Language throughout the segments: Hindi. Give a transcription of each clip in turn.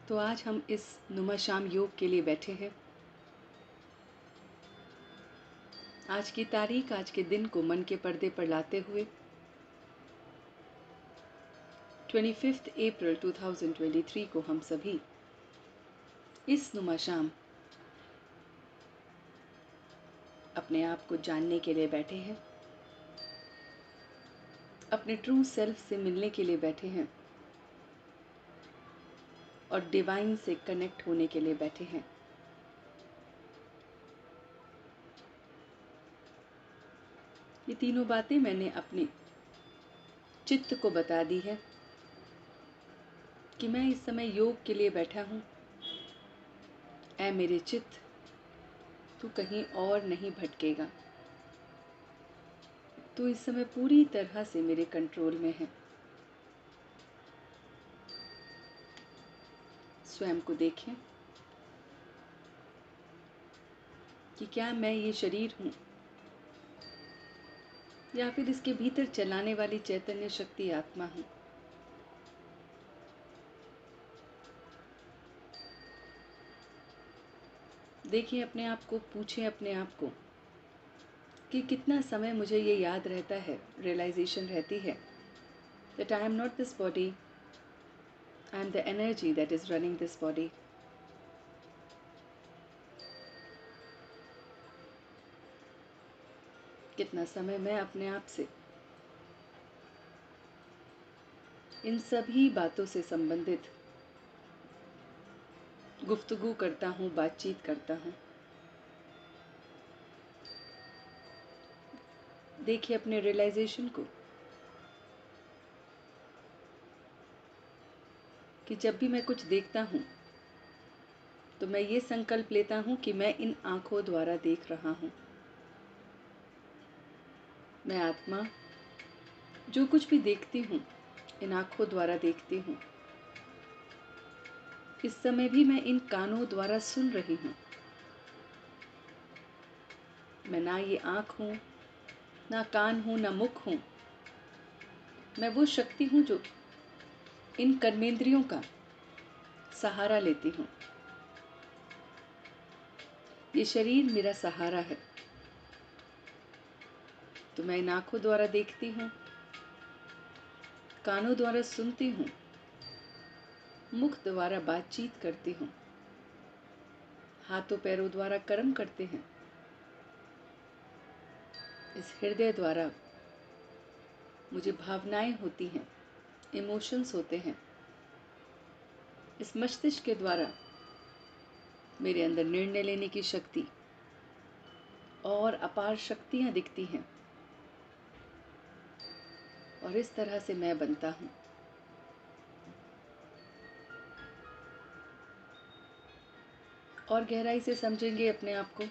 तो आज हम इस नुमा शाम योग के लिए बैठे हैं। आज की तारीख, आज के दिन को मन के पर्दे पर लाते हुए 25 अप्रैल 2023 को हम सभी इस नुमा शाम अपने आप को जानने के लिए बैठे हैं, अपने ट्रू सेल्फ से मिलने के लिए बैठे हैं और डिवाइन से कनेक्ट होने के लिए बैठे हैं। ये तीनों बातें मैंने अपने चित्त को बता दी है कि मैं इस समय योग के लिए बैठा हूँ। ऐ मेरे चित्त, तू कहीं और नहीं भटकेगा। तू इस समय पूरी तरह से मेरे कंट्रोल में है। स्वयं को देखें कि क्या मैं ये शरीर हूँ या फिर इसके भीतर चलाने वाली चैतन्य शक्ति आत्मा हूँ। देखिए अपने आप को, पूछें अपने आप को कि कितना समय मुझे ये याद रहता है, रियलाइजेशन रहती है that I am not this body, I am the energy that is running this body. कितना समय मैं अपने आप से इन सभी बातों से संबंधित गुफ्तगू करता हूँ, बातचीत करता हूँ। देखिए अपने रियलाइजेशन को कि जब भी मैं कुछ देखता हूँ तो मैं ये संकल्प लेता हूँ कि मैं इन आंखों द्वारा देख रहा हूँ। मैं आत्मा जो कुछ भी देखती हूँ इन आंखों द्वारा देखती हूँ। इस समय भी मैं इन कानों द्वारा सुन रही हूँ। मैं ना ये आँख हूँ, ना कान हूँ, ना मुख हूँ। मैं वो शक्ति हूँ जो इन कर्मेंद्रियों का सहारा लेती हूँ। ये शरीर मेरा सहारा है। तो मैं इन आँखों द्वारा देखती हूँ, कानों द्वारा सुनती हूँ, मुख द्वारा बातचीत करती हूँ, हाथों पैरों द्वारा कर्म करते हैं। इस हृदय द्वारा मुझे भावनाएं होती हैं, इमोशंस होते हैं। इस मस्तिष्क के द्वारा मेरे अंदर निर्णय लेने की शक्ति और अपार शक्तियां दिखती हैं। और इस तरह से मैं बनता हूँ। और गहराई से समझेंगे अपने आप को।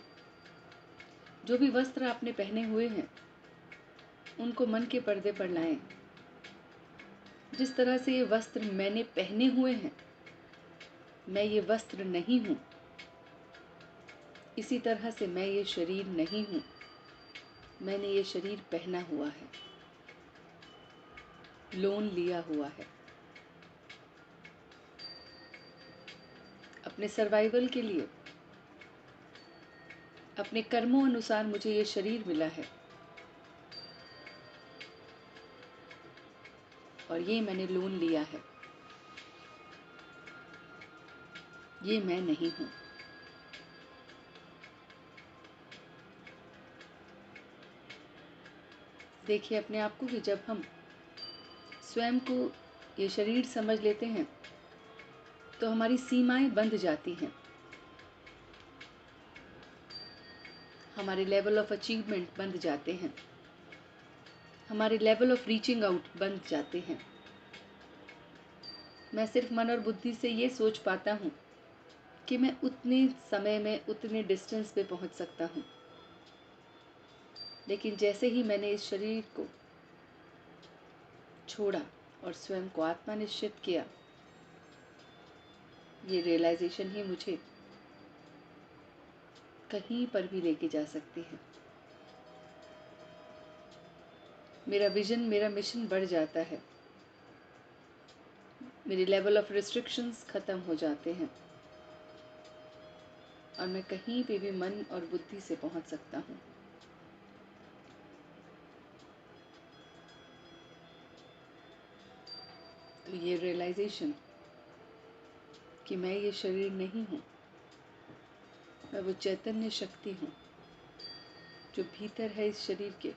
जो भी वस्त्र आपने पहने हुए हैं उनको मन के पर्दे पर लाएं। जिस तरह से ये वस्त्र मैंने पहने हुए हैं, मैं ये वस्त्र नहीं हूँ। इसी तरह से मैं ये शरीर नहीं हूँ, मैंने ये शरीर पहना हुआ है, लोन लिया हुआ है। अपने सर्वाइवल के लिए, अपने कर्मों अनुसार मुझे ये शरीर मिला है और ये मैंने लोन लिया है। ये मैं नहीं हूँ। देखिए अपने आप को कि जब हम स्वयं को ये शरीर समझ लेते हैं तो हमारी सीमाएं बंध जाती हैं। हमारे लेवल ऑफ अचीवमेंट बंध जाते हैं। हमारे लेवल ऑफ रीचिंग आउट बंध जाते हैं। मैं सिर्फ मन और बुद्धि से ये सोच पाता हूँ कि मैं उतने समय में उतने डिस्टेंस पे पहुँच सकता हूँ। लेकिन जैसे ही मैंने इस शरीर को छोड़ा और स्वयं को आत्मा निश्चित किया, ये रियलाइजेशन ही मुझे कहीं पर भी लेके जा सकती है। मेरा विजन, मेरा मिशन बढ़ जाता है। मेरे लेवल ऑफ रिस्ट्रिक्शंस ख़त्म हो जाते हैं और मैं कहीं पे भी मन और बुद्धि से पहुंच सकता हूँ। तो ये रियलाइजेशन कि मैं ये शरीर नहीं हूँ, मैं वो चैतन्य शक्ति हूँ जो भीतर है इस शरीर के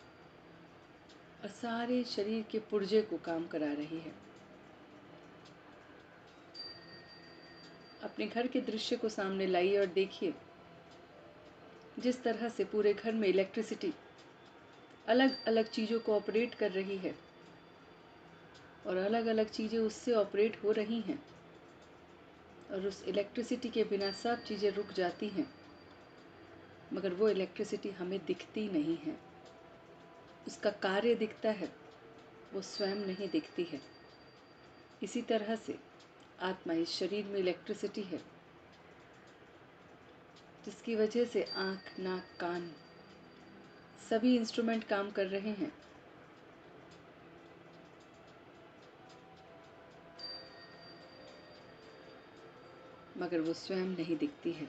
और सारे शरीर के पुर्जे को काम करा रही है। अपने घर के दृश्य को सामने लाइए और देखिए जिस तरह से पूरे घर में इलेक्ट्रिसिटी अलग अलग चीज़ों को ऑपरेट कर रही है और अलग अलग चीज़ें उससे ऑपरेट हो रही हैं और उस इलेक्ट्रिसिटी के बिना सब चीज़ें रुक जाती हैं, मगर वो इलेक्ट्रिसिटी हमें दिखती नहीं है। उसका कार्य दिखता है, वो स्वयं नहीं दिखती है। इसी तरह से आत्मा इस शरीर में इलेक्ट्रिसिटी है जिसकी वजह से आँख, नाक, कान सभी इंस्ट्रूमेंट काम कर रहे हैं। मगर वो स्वयं नहीं दिखती है।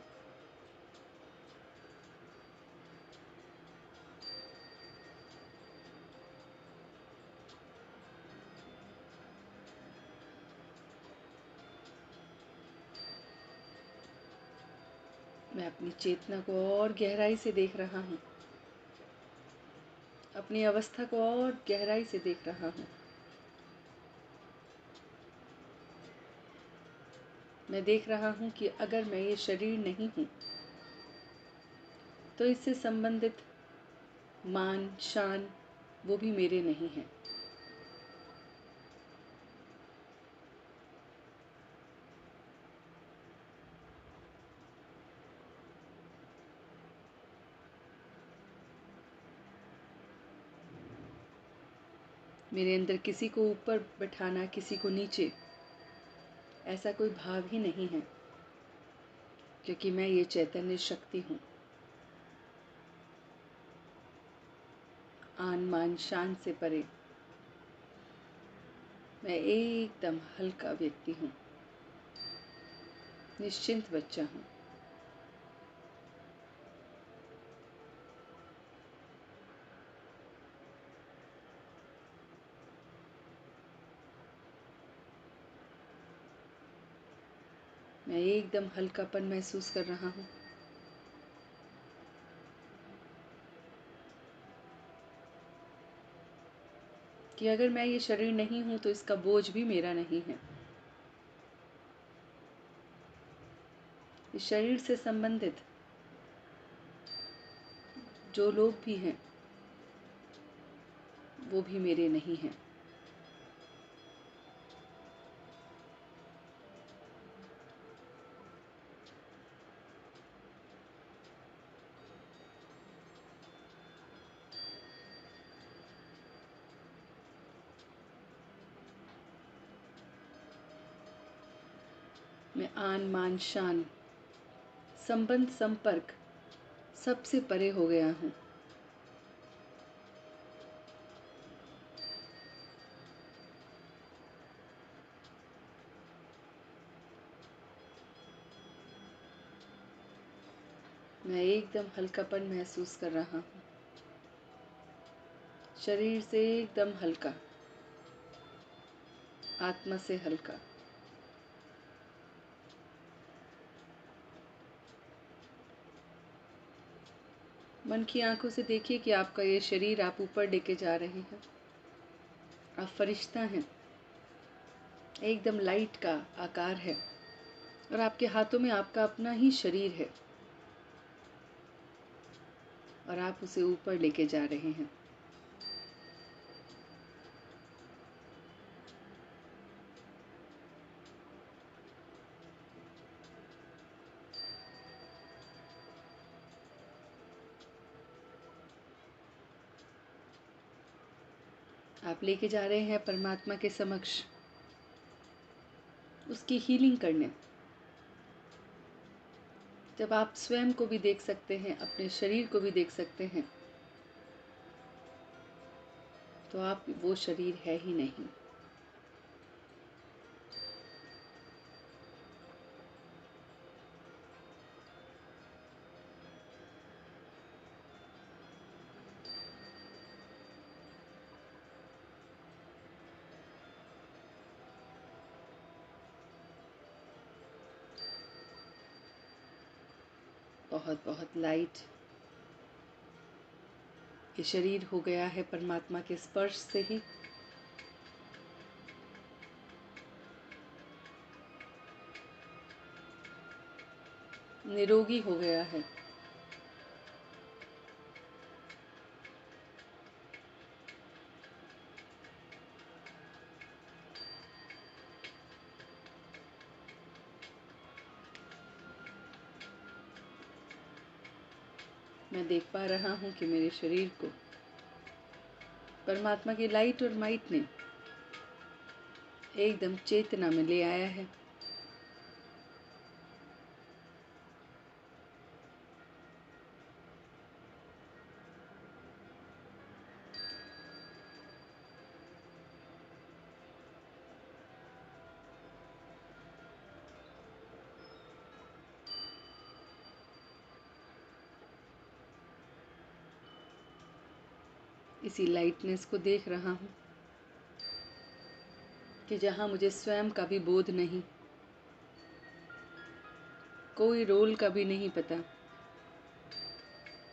मैं अपनी चेतना को और गहराई से देख रहा हूँ, अपनी अवस्था को और गहराई से देख रहा हूँ। मैं देख रहा हूँ कि अगर मैं ये शरीर नहीं हूँ तो इससे संबंधित मान, शान वो भी मेरे नहीं हैं। मेरे अंदर किसी को ऊपर बैठाना, किसी को नीचे, ऐसा कोई भाव ही नहीं है, क्योंकि मैं ये चैतन्य शक्ति हूँ। आन मान शान से परे मैं एकदम हल्का व्यक्ति हूँ, निश्चिंत बच्चा हूँ। मैं एकदम हल्कापन महसूस कर रहा हूँ। कि अगर मैं ये शरीर नहीं हूँ तो इसका बोझ भी मेरा नहीं है। इस शरीर से संबंधित जो लोग भी हैं वो भी मेरे नहीं हैं। मैं आन मान शान, संबंध, संपर्क सबसे परे हो गया हूँ। मैं एकदम हल्कापन महसूस कर रहा हूँ, शरीर से एकदम हल्का, आत्मा से हल्का। मन की आंखों से देखिए कि आपका ये शरीर आप ऊपर लेके जा रहे हैं। आप फरिश्ता हैं, एकदम लाइट का आकार है और आपके हाथों में आपका अपना ही शरीर है और आप उसे ऊपर लेके जा रहे हैं। आप लेके जा रहे हैं परमात्मा के समक्ष, उसकी हीलिंग करने। जब आप स्वयं को भी देख सकते हैं, अपने शरीर को भी देख सकते हैं, तो आप वो शरीर है ही नहीं। बहुत बहुत लाइट। ये शरीर हो गया है परमात्मा के स्पर्श से ही निरोगी हो गया है। मैं देख पा रहा हूँ कि मेरे शरीर को परमात्मा की लाइट और माइट ने एकदम चेतना में ले आया है। इसी लाइटनेस को देख रहा हूँ कि जहाँ मुझे स्वयं का भी बोध नहीं, कोई रोल का भी नहीं पता,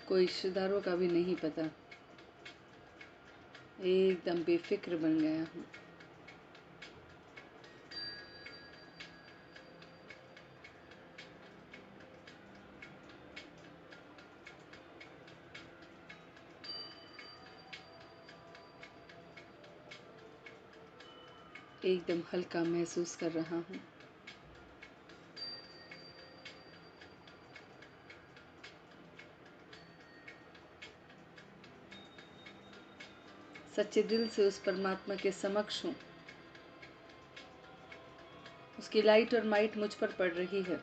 कोई रिश्तेदारों का भी नहीं पता, एकदम बेफिक्र बन गया हूँ। एकदम हल्का महसूस कर रहा हूँ। सच्चे दिल से उस परमात्मा के समक्ष हूँ। उसकी लाइट और माइट मुझ पर पड़ रही है।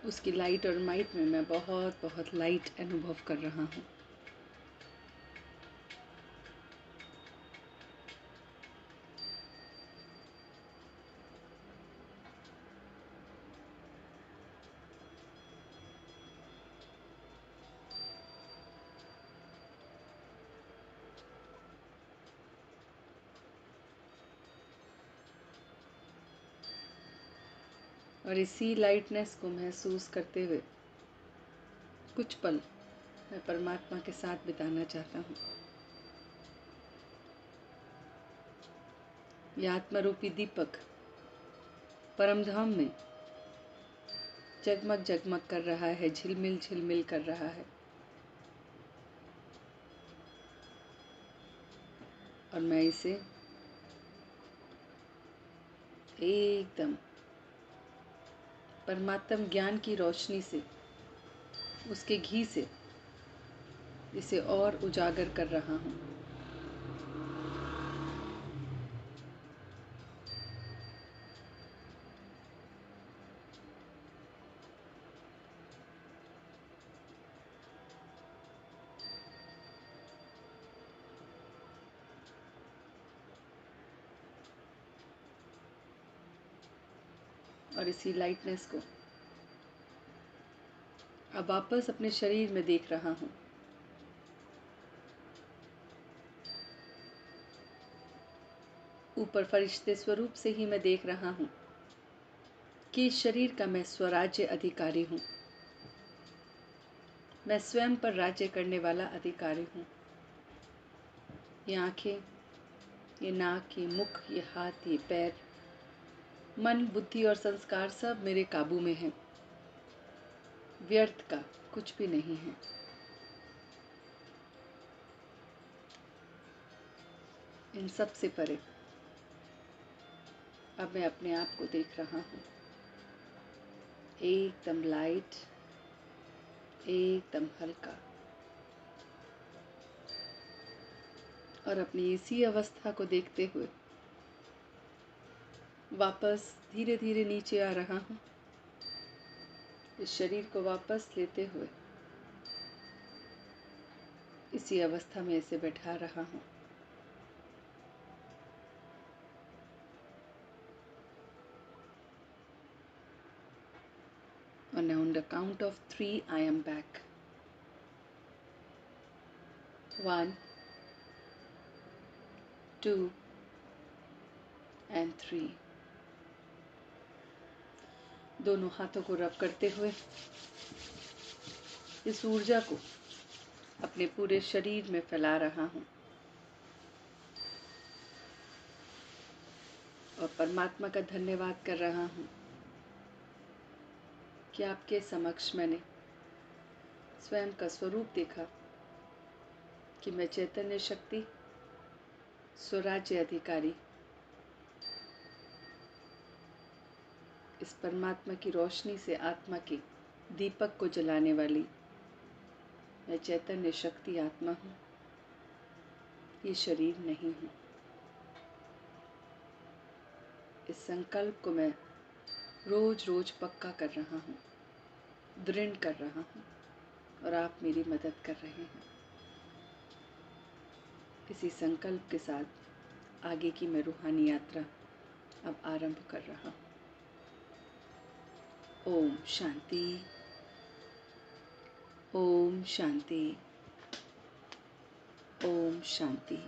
उसकी लाइट और माइट में मैं बहुत बहुत लाइट अनुभव कर रहा हूँ। और इसी लाइटनेस को महसूस करते हुए कुछ पल मैं परमात्मा के साथ बिताना चाहता हूँ। यह आत्मरूपी दीपक परमधाम में जगमग जगमग कर रहा है, झिलमिल झिलमिल कर रहा है। और मैं इसे एकदम परमात्म ज्ञान की रोशनी से, उसके घी से इसे और उजागर कर रहा हूँ। और इसी लाइटनेस को अब वापस अपने शरीर में देख रहा हूँ। ऊपर फरिश्ते स्वरूप से ही मैं देख रहा हूँ कि इस शरीर का मैं स्वराज्य अधिकारी हूँ। मैं स्वयं पर राज्य करने वाला अधिकारी हूँ। ये आँखें, ये नाक, ये मुख, ये हाथ, ये पैर, मन, बुद्धि और संस्कार सब मेरे काबू में हैं। व्यर्थ का कुछ भी नहीं है। इन सब से परे अब मैं अपने आप को देख रहा हूँ, एकदम लाइट, एकदम हल्का। और अपनी इसी अवस्था को देखते हुए वापस धीरे धीरे नीचे आ रहा हूँ। इस शरीर को वापस लेते हुए इसी अवस्था में इसे बैठा रहा हूँ। count of 3, I am back. 1, 2 and 3. दोनों हाथों को रब करते हुए इस ऊर्जा को अपने पूरे शरीर में फैला रहा हूँ और परमात्मा का धन्यवाद कर रहा हूँ कि आपके समक्ष मैंने स्वयं का स्वरूप देखा कि मैं चैतन्य शक्ति, स्वराज्य अधिकारी, इस परमात्मा की रोशनी से आत्मा के दीपक को जलाने वाली मैं चैतन्य शक्ति आत्मा हूँ। ये शरीर नहीं हूँ। इस संकल्प को मैं रोज रोज पक्का कर रहा हूँ, दृढ़ कर रहा हूँ और आप मेरी मदद कर रहे हैं। इसी संकल्प के साथ आगे की मैं रूहानी यात्रा अब आरंभ कर रहा हूँ। ओम शांति, ओम शांति, ओम शांति।